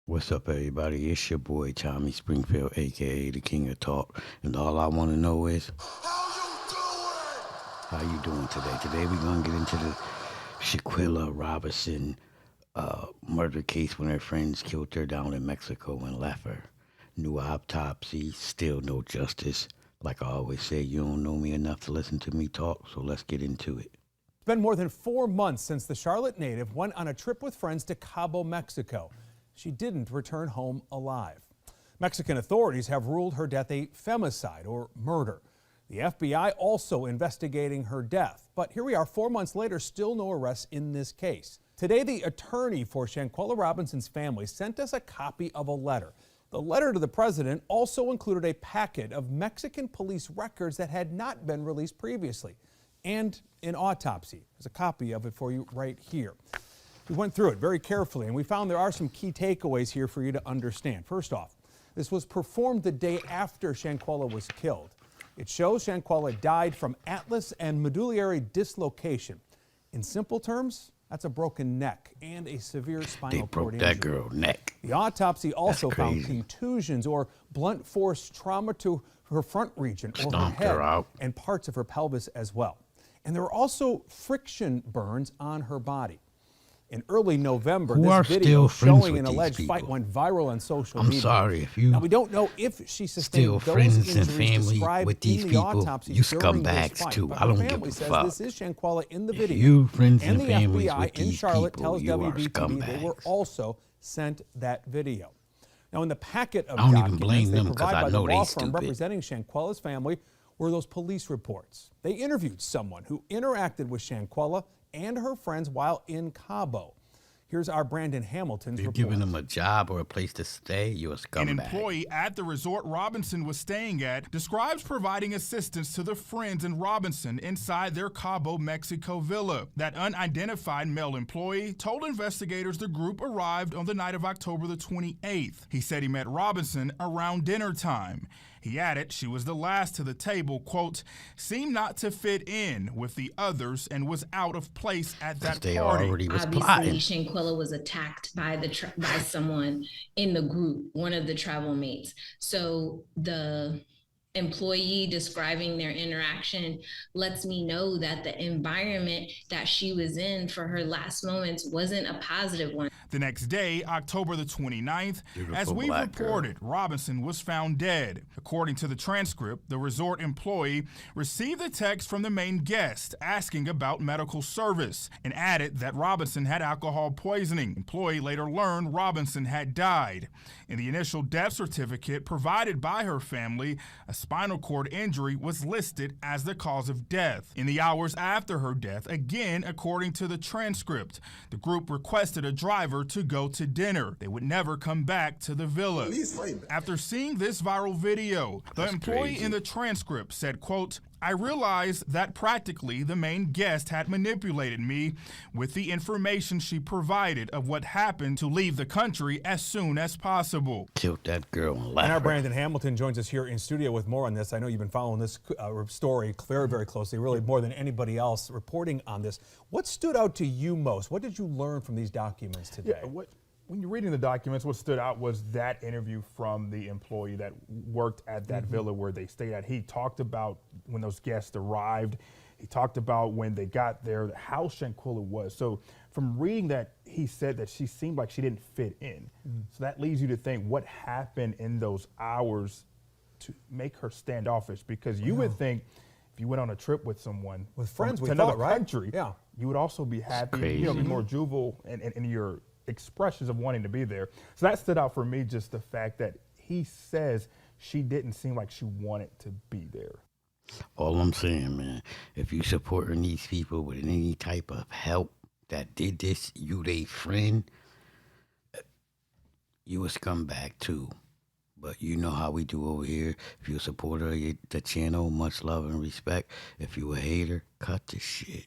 What's up, everybody? It's your boy Tommy Springfield, aka the King of Talk, and all I want to know is how you doing today? Today we're gonna get into the Shanquella Robinson murder case when her friends killed her down in Mexico and left her. New autopsy, still no justice. Like I always say, you don't know me enough to listen to me talk, so let's get into it. It's been more than 4 months since the Charlotte native went on a trip with friends to Cabo, Mexico. She didn't return home alive. Mexican authorities have ruled her death a femicide or murder. The FBI also investigating her death. But here we are 4 months later, still no arrests in this case. Today, the attorney for Shanquella Robinson's family sent us a copy of a letter. The letter to the president also included a packet of Mexican police records that had not been released previously, and an autopsy. There's a copy of it for you right here. We went through it very carefully, and we found there are some key takeaways here for you to understand. First off, this was performed the day after Shanquella was killed. It shows Shanquella died from atlas and medullary dislocation. In simple terms, that's a broken neck and a severe spinal cord injury. They broke that girl's neck. The autopsy also found crazy. contusions or blunt force trauma to her front region or her Stomped head her out. and parts of her pelvis as well. And there were also friction burns on her body. In early November, Who are this video still friends showing with an these alleged people? fight went viral on social I'm media. sorry if you Now, we don't know if she sustained still those friends and injuries family described with these in the people. autopsy You during this scumbags fight. too. But I her don't give family a says fuck. this is Shanquella in the If video. you friends And and the families FBI with in these Charlotte people, tells you are WBTV they were scumbags. also sent that video. Now, in the packet of I don't even documents blame they them 'cause provide I by know the they law firm stupid. representing Shanquella's family were those police reports. They interviewed someone who interacted with Shanquella and her friends while in Cabo. Here's our Brandon Hamilton's You're report. giving them a job or a place to stay, you're a scumbag. An employee at the resort Robinson was staying at describes providing assistance to the friends and Robinson inside their Cabo, Mexico villa. That unidentified male employee told investigators the group arrived on the night of October the 28th. He said he met Robinson around dinner time. He added she was the last to the table, quote, seemed not to fit in with the others and was out of place at that They party. already was Obviously, plotting. Shanquella was attacked by by someone in the group, one of the travel mates. So the employee describing their interaction lets me know that the environment that she was in for her last moments wasn't a positive one. The next day, October the 29th, as Beautiful we black girl. reported, Robinson was found dead. According to the transcript, the resort employee received a text from the main guest asking about medical service and added that Robinson had alcohol poisoning. Employee later learned Robinson had died. In the initial death certificate provided by her family, a spinal cord injury was listed as the cause of death. In the hours after her death, again, according to the transcript, the group requested a driver to go to dinner. They would never come back to the villa. After seeing this viral video, the That's employee crazy. in the transcript said, quote, I realized that practically the main guest had manipulated me with the information she provided of what happened to leave the country as soon as possible. Killed that girl and left And our her. Brandon Hamilton joins us here in studio with more on this. I know you've been following this story very, very closely, really more than anybody else reporting on this. What stood out to you most? What did you learn from these documents today? When you're reading the documents, what stood out was that interview from the employee that worked at that villa where they stayed at. He talked about when those guests arrived. He talked about when they got there, how Shanquella was. So from reading that, he said that she seemed like she didn't fit in. So that leads you to think what happened in those hours to make her standoffish, because you would think if you went on a trip with someone With friends, we to another thought, right? country, Yeah. you would also be happy, be crazy. more juvenile in your expressions of wanting to be there. So that stood out for me, just the fact that he says she didn't seem like she wanted to be there. All I'm saying, man, if you supporting these people with any type of help that did this, you they friend, you a scumbag too. But you know how we do over here. If you're a supporter of the channel, much love and respect. If you a hater, cut the shit.